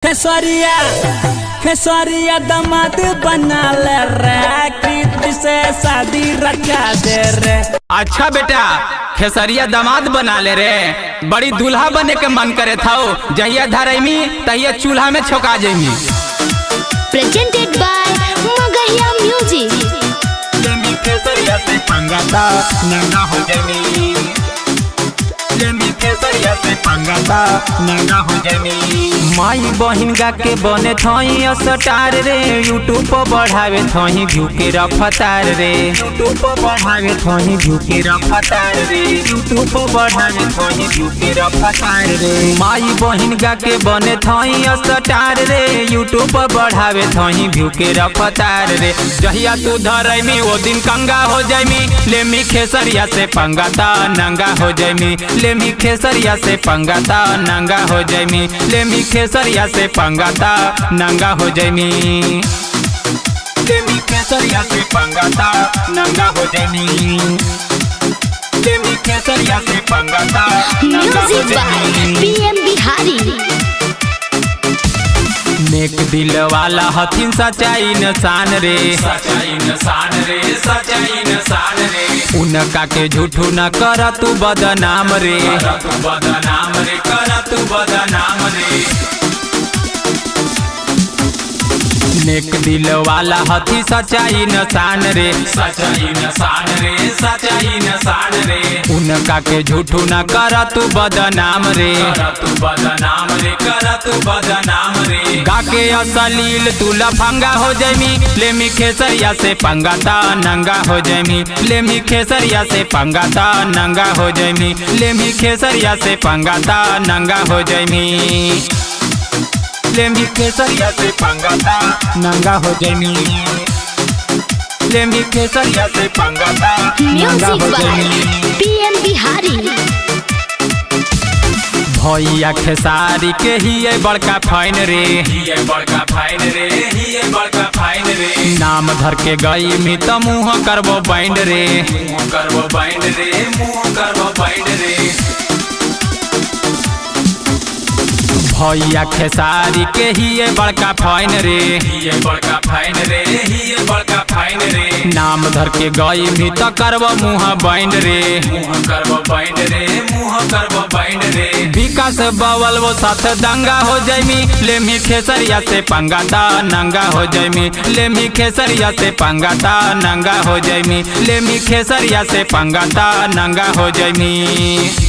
खेसरिया खेसरिया दामाद बना ले रे, कृति से शादी रचा दे रे। अच्छा बेटा, खेसरिया दामाद बना ले रे। बड़ी दूल्हा बने के मन करे था, जहिया धरेमी तहिया चूल्हा में छोका जेमी। Presented by Magahia Music। खेसरिया से पंगाता नंगा हो जेमी, खेसरिया से पंगाता नंगा हो जेमी। माई बहिन गा के बने थई अस्टार रे, यूट्यूब पर बढ़ावे थई व्यू के रफ्तार रे, यूट्यूब पर बढ़ावे थई व्यू के रफ्तार रे, यूट्यूब पर बढ़ावे थई व्यू के रफ्तार रे। माई बहिन गा के बने थई अस्टार रे, यूट्यूब पर बढ़ावे थई व्यू के रफ्तार रे। जहिया तू धरैमी वो दिन कंगा हो जाइमी, लेमी खेसरिया से पंगाता नंगा हो जाइमी, लेमी खेसरिया से पंगाता नंगा हो जाइमी, लेमी खेसरिया से पंगाता नंगा हो जाइमी, लेमी खेसरिया से पंगाता नंगा हो जाइमी, लेमी खेसरिया से पंगाता नंगा हो Music by जाइमी। PM बिहारी। नेक दिल वाला हथिन सच्चाई नसान रे, सच्चाई नसान रे, सच्चाई नसान रे। उनका के झूठू न कर तू बदनाम रे, कर तू बदनाम रे, कर तू बदनाम रे। नेक दिल वाला हथी सच्चाई नसान रे, सच्चाई नसान रे, सच्चाई नसान रे। उनका के झूठू न कर तू बदनाम रे, कर तू बदनाम रे, कर तू बदनाम रे। गाके असलील तू लफंगा हो जाइमी, लेमी खेसरिया से पंगाता नंगा हो जाइमी, लेमी खेसरिया से पंगाता नंगा हो जाइमी, लेमी खेसरिया से पंगाता नंगा हो जाइमी, लेमी खेसरिया से पंगाता नंगा हो जाइमी, लेमी खेसरिया से पंगाता नंगा Music हो by जाइमी। PM बिहारी। भैया खेसारी के ही बड़का फाइन रे, ही बड़का फाइन रे, ही बड़का फाइन रे। नाम धर के गई मी त मुँह करबो बाइंड रे, मुँह करबो बाइंड रे, मुँह करबो बाइंड रे। भैया खेसारी के ही बड़का फाइन रे, ही बड़का फाइन रे, ही बड़का फाइन रे। नाम धर के गई मी त करबो मुँह बाइंड रे, मुँह करबो बाइंड रे, मुँह करबो बाइंड रे। विकास बवल वो साथ दंगा हो जाइमी, लेमी खेसरिया से पंगाता नंगा हो जाइमी, लेमी खेसरिया से पंगाता नंगा हो जाइमी, लेमी खेसरिया से पंगाता नंगा हो जाइमी।